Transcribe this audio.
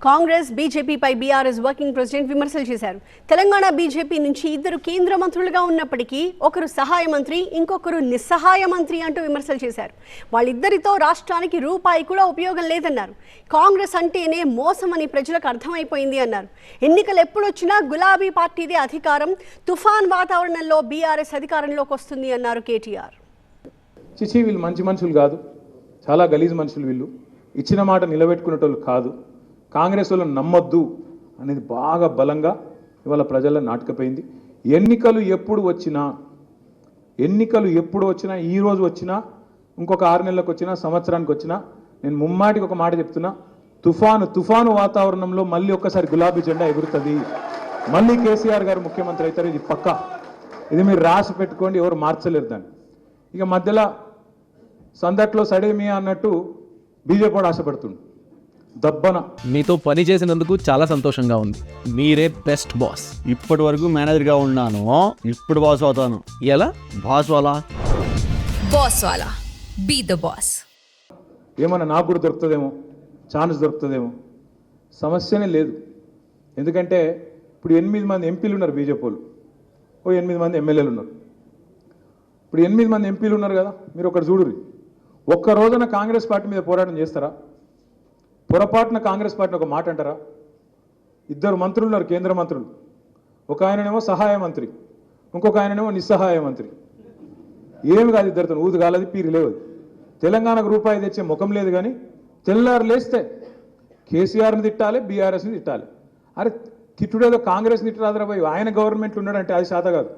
Congress బీజేపీపై BRS working president విమర్శలు చేశారు. Telangana BJP నుంచి ఇద్దరు కేంద్ర మంత్రులుగా ఉన్నప్పటికీ ఒకరు సహాయ మంత్రి, ఇంకొకరు నిస్సహాయ మంత్రి అంటూ విమర్శలు చేశారు. వాళ్ళిద్దరితో రాష్ట్రానికి రూపాయి కూడా ఉపయోగం లేదన్నారు. కాంగ్రెస్ అంటేనే మోసం అని ప్రజలకు అర్థమైపోయింది అన్నారు. ఎన్నికలు ఎప్పుడొచ్చినా గులాబీ పార్టీదే అధికారం, తుఫాన్ వాతావరణంలో బీఆర్ఎస్ అధికారంలోకి వస్తుంది అన్నారు కేటీఆర్. చిచి వీళ్ళు మంచి మనుషులు కాదు, చాలా గలీజ్ మనుషులు, వీళ్ళు ఇచ్చిన మాట నిలబెట్టుకునేటోళ్ళు కాదు, కాంగ్రెస్ వాళ్ళని నమ్మొద్దు అనేది బాగా బలంగా ఇవాళ ప్రజల్లో నాటకపోయింది. ఎన్నికలు ఎప్పుడు వచ్చినా ఈ రోజు వచ్చినా ఇంకొక 6 నెలలకు వచ్చినా సంవత్సరానికి వచ్చినా నేను ముమ్మాటికి ఒక మాట చెప్తున్నా, తుఫాను వాతావరణంలో మళ్ళీ ఒక్కసారి గులాబీ జెండా ఎగురుతుంది, మళ్ళీ కేసీఆర్ గారు ముఖ్యమంత్రి అవుతారు. ఇది పక్కా, ఇది మీరు రాసి పెట్టుకోండి, ఎవరు మార్చలేరు దాన్ని. ఇక మధ్యలో సందట్లో సడేమియా అన్నట్టు బీజేపీ వాడు ఆశపడుతుంది దబ్బన. మీతో పని చేసినందుకు చాలా సంతోషంగా ఉంది. మీరే బెస్ట్ బాస్. ఇప్పటి వరకు మేనేజర్గా ఉన్నాను, ఇప్పుడు బాస్ అవుతాను. ఎలా? బాస్ వాలా బీ ద బాస్. ఏమన్నా నాకు కూడా దొరుకుతుందేమో, ఛాన్స్ దొరుకుతుందేమో, సమస్యనే లేదు. ఎందుకంటే ఇప్పుడు 8 మంది ఎంపీలు ఉన్నారు బీజేపీ వాళ్ళు, 8 మంది ఎమ్మెల్యేలు ఉన్నారు. ఇప్పుడు 8 మంది ఎంపీలు ఉన్నారు కదా, మీరు ఒకటి చూడుర్రి. ఒక్క రోజున కాంగ్రెస్ పార్టీ మీద పోరాటం చేస్తారా? పొరపాటున కాంగ్రెస్ పార్టీని ఒక మాట అంటారా? 2 మంత్రులు ఉన్నారు, కేంద్ర మంత్రులు. ఒక ఆయననేమో సహాయ మంత్రి, ఇంకొక ఆయననేమో నిస్సహాయ మంత్రి. ఏమి కాదు, ఇద్దరితో ఊదు కాలది, పీరి లేవు. తెలంగాణకు రూపాయి తెచ్చే ముఖం లేదు. కానీ తెల్లారు లేస్తే కేసీఆర్ని తిట్టాలి, బీఆర్ఎస్ని తిట్టాలి. అరే తిట్టుడేదో కాంగ్రెస్ని తిట్టరాదురా పోయి, ఆయన గవర్నమెంట్లు ఉన్నాడంటే అది శాత కాదు.